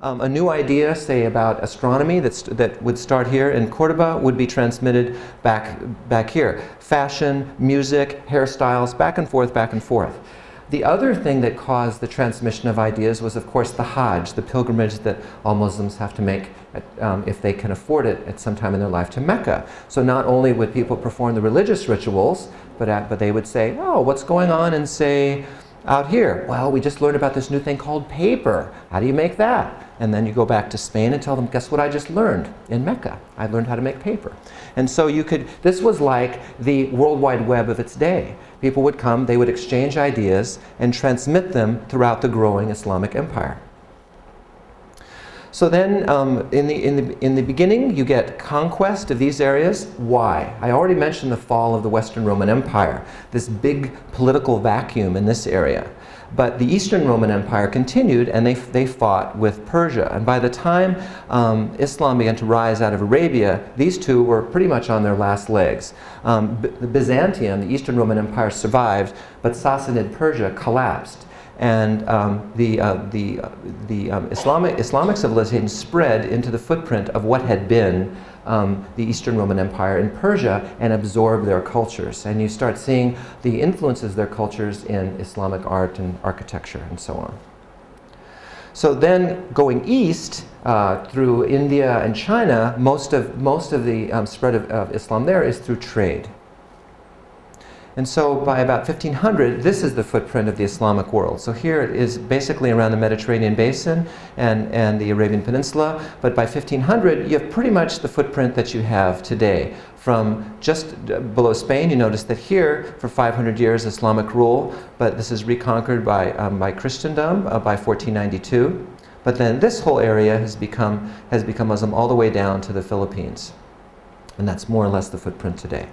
A new idea, say about astronomy, that would start here in Cordoba would be transmitted back here. Fashion, music, hairstyles, back and forth, back and forth. The other thing that caused the transmission of ideas was, of course, the Hajj, the pilgrimage that all Muslims have to make if they can afford it at some time in their life to Mecca. So not only would people perform the religious rituals, but they would say, oh, what's going on in, say, out here? Well, we just learned about this new thing called paper. How do you make that? And then you go back to Spain and tell them, guess what I just learned in Mecca? I learned how to make paper. And so this was like the World Wide Web of its day. People would come, they would exchange ideas and transmit them throughout the growing Islamic empire. So then, in the beginning, you get conquest of these areas. Why? I already mentioned the fall of the Western Roman Empire, this big political vacuum in this area. But the Eastern Roman Empire continued, and they fought with Persia. And by the time Islam began to rise out of Arabia, these two were pretty much on their last legs. The Byzantium, the Eastern Roman Empire, survived, but Sassanid Persia collapsed. And Islamic civilization spread into the footprint of what had been the Eastern Roman Empire in Persia and absorbed their cultures. And you start seeing the influences of their cultures in Islamic art and architecture and so on. So then going east through India and China, most of the spread of Islam there is through trade. And so by about 1500, this is the footprint of the Islamic world. So here it is basically around the Mediterranean basin and the Arabian Peninsula. But by 1500, you have pretty much the footprint that you have today. From just below Spain, you notice that here, for 500 years, Islamic rule. But this is reconquered by Christendom by 1492. But then this whole area has become Muslim all the way down to the Philippines. And that's more or less the footprint today.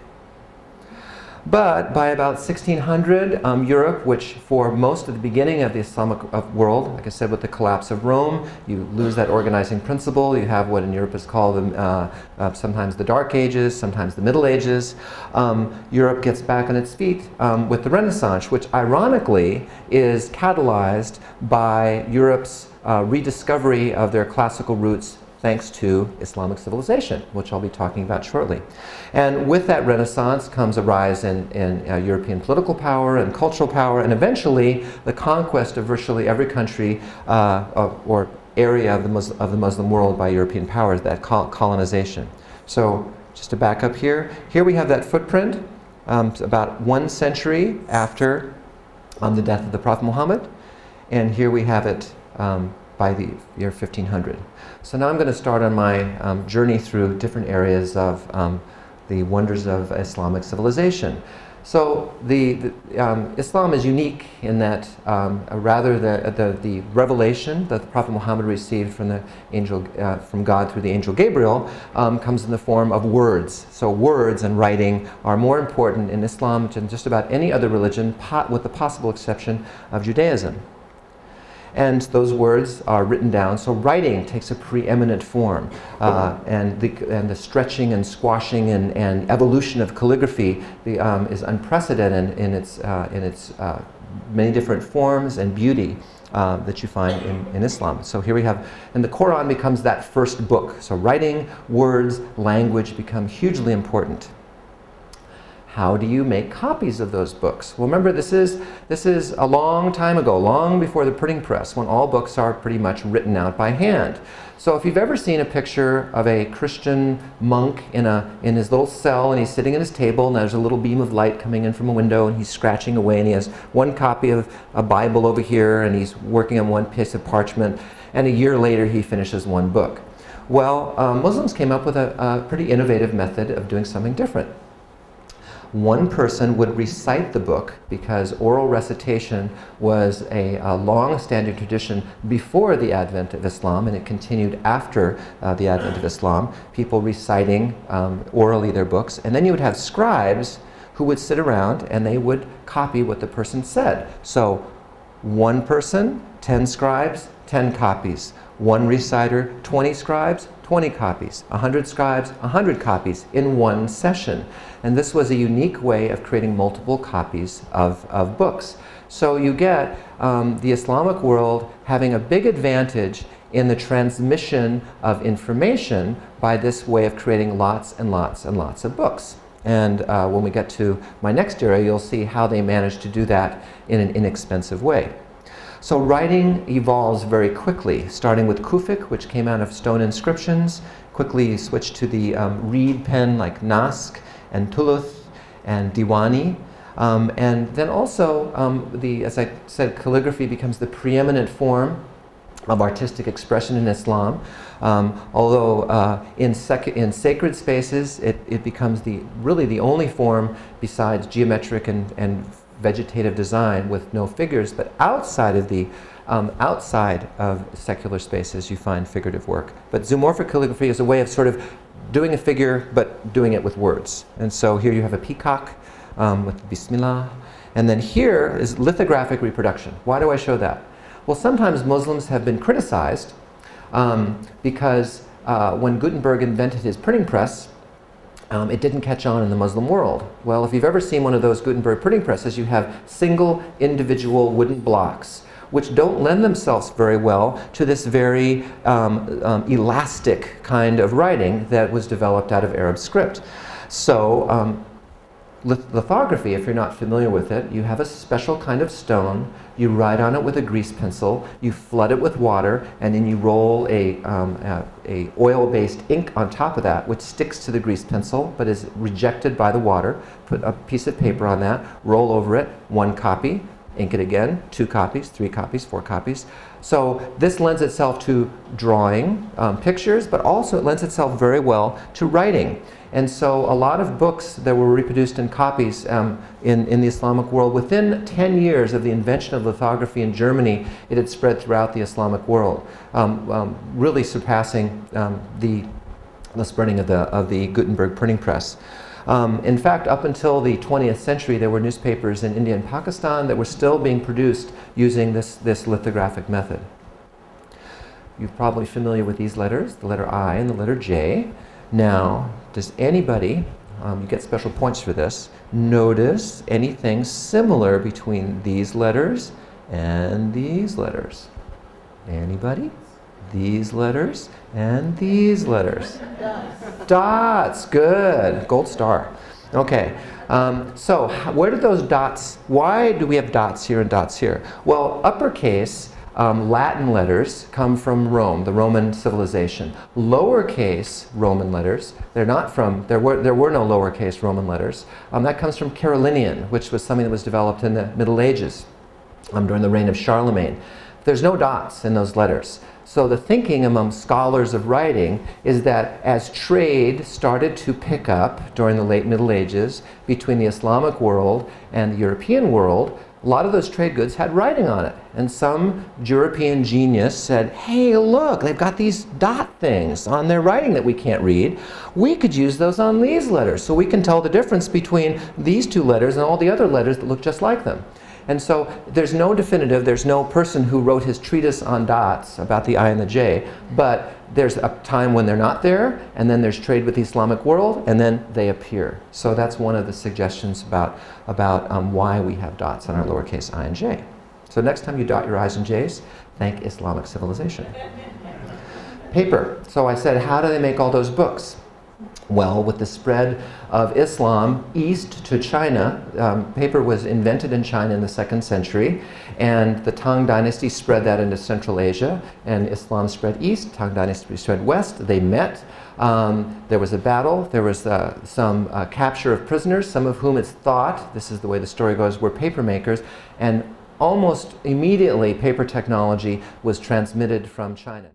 But by about 1600, Europe, which for most of the beginning of the Islamic world, like I said, with the collapse of Rome, you lose that organizing principle. You have what in Europe is called sometimes the Dark Ages, sometimes the Middle Ages. Europe gets back on its feet with the Renaissance, which ironically is catalyzed by Europe's rediscovery of their classical roots thanks to Islamic civilization, which I'll be talking about shortly. And with that Renaissance comes a rise in European political power and cultural power, and eventually the conquest of virtually every country or area of the Muslim world by European powers, that colonization. So just to back up here we have that footprint about 1 century after the death of the Prophet Muhammad, and here we have it by the year 1500. So now I'm going to start on my journey through different areas of the wonders of Islamic civilization. So Islam is unique in that rather the revelation that the Prophet Muhammad received from the angel from God through the angel Gabriel comes in the form of words. So words and writing are more important in Islam than just about any other religion, with the possible exception of Judaism. And those words are written down, so writing takes a preeminent form. And the stretching and squashing and evolution of calligraphy is unprecedented in its many different forms and beauty that you find in Islam. So here we have, and the Quran becomes that first book. So writing, words, language become hugely important. How do you make copies of those books? Well, remember, this is a long time ago, long before the printing press, when all books are pretty much written out by hand. So if you've ever seen a picture of a Christian monk in his little cell, and he's sitting at his table, and there's a little beam of light coming in from a window, and he's scratching away, and he has one copy of a Bible over here, and he's working on one piece of parchment, and a year later he finishes one book. Well, Muslims came up with a pretty innovative method of doing something different. One person would recite the book, because oral recitation was a long-standing tradition before the advent of Islam, and it continued after the advent of Islam, people reciting orally their books. And then you would have scribes who would sit around and they would copy what the person said. So one person, 10 scribes, 10 copies. One reciter, 20 scribes, 20 copies. 100 scribes, 100 copies in one session. And this was a unique way of creating multiple copies of books. So you get the Islamic world having a big advantage in the transmission of information by this way of creating lots and lots and lots of books. And when we get to my next area, you'll see how they managed to do that in an inexpensive way. So writing evolves very quickly, starting with Kufic, which came out of stone inscriptions, quickly switched to the reed pen like Naskh and Thuluth and Diwani. And then also, as I said, calligraphy becomes the preeminent form of artistic expression in Islam. Although in sacred spaces, it becomes really the only form besides geometric and vegetative design with no figures. But outside of secular spaces, you find figurative work. But zoomorphic calligraphy is a way of sort of doing a figure, but doing it with words. And so here you have a peacock with Bismillah. And then here is lithographic reproduction. Why do I show that? Well, sometimes Muslims have been criticized because when Gutenberg invented his printing press, it didn't catch on in the Muslim world. Well, if you've ever seen one of those Gutenberg printing presses, you have single individual wooden blocks which don't lend themselves very well to this very elastic kind of writing that was developed out of Arab script. So lithography, if you're not familiar with it, you have a special kind of stone, you write on it with a grease pencil, you flood it with water, and then you roll a oil-based ink on top of that, which sticks to the grease pencil, but is rejected by the water. Put a piece of paper on that, roll over it, 1 copy, ink it again, 2 copies, 3 copies, 4 copies. So this lends itself to drawing pictures, but also it lends itself very well to writing. And so a lot of books that were reproduced in copies in the Islamic world, within 10 years of the invention of lithography in Germany, it had spread throughout the Islamic world, really surpassing the spreading of the Gutenberg printing press. In fact, up until the 20th century, there were newspapers in India and Pakistan that were still being produced using this lithographic method. You're probably familiar with these letters, the letter I and the letter J. Now, does anybody, you get special points for this, notice anything similar between these letters and these letters? Anybody? These letters and these letters. Dots, good. Gold star. Okay, so where do those dots, why do we have dots here and dots here? Well, uppercase Latin letters come from Rome, the Roman civilization. Lowercase Roman letters, there were no lowercase Roman letters. That comes from Carolinian, which was something that was developed in the Middle Ages during the reign of Charlemagne. There's no dots in those letters. So the thinking among scholars of writing is that as trade started to pick up during the late Middle Ages between the Islamic world and the European world, a lot of those trade goods had writing on it. And some European genius said, hey, look, they've got these dot things on their writing that we can't read. We could use those on these letters so we can tell the difference between these 2 letters and all the other letters that look just like them. And so there's no definitive, there's no person who wrote his treatise on dots about the I and the J, but there's a time when they're not there, and then there's trade with the Islamic world, and then they appear. So that's one of the suggestions about why we have dots on our lowercase I and J. So next time you dot your I's and J's, thank Islamic civilization. Paper. So I said, how do they make all those books? Well, with the spread of Islam east to China, paper was invented in China in the 2nd century, and the Tang dynasty spread that into Central Asia, and Islam spread east, Tang dynasty spread west. They met. There was a battle. There was some capture of prisoners, some of whom it's thought, this is the way the story goes, were paper makers, and almost immediately paper technology was transmitted from China.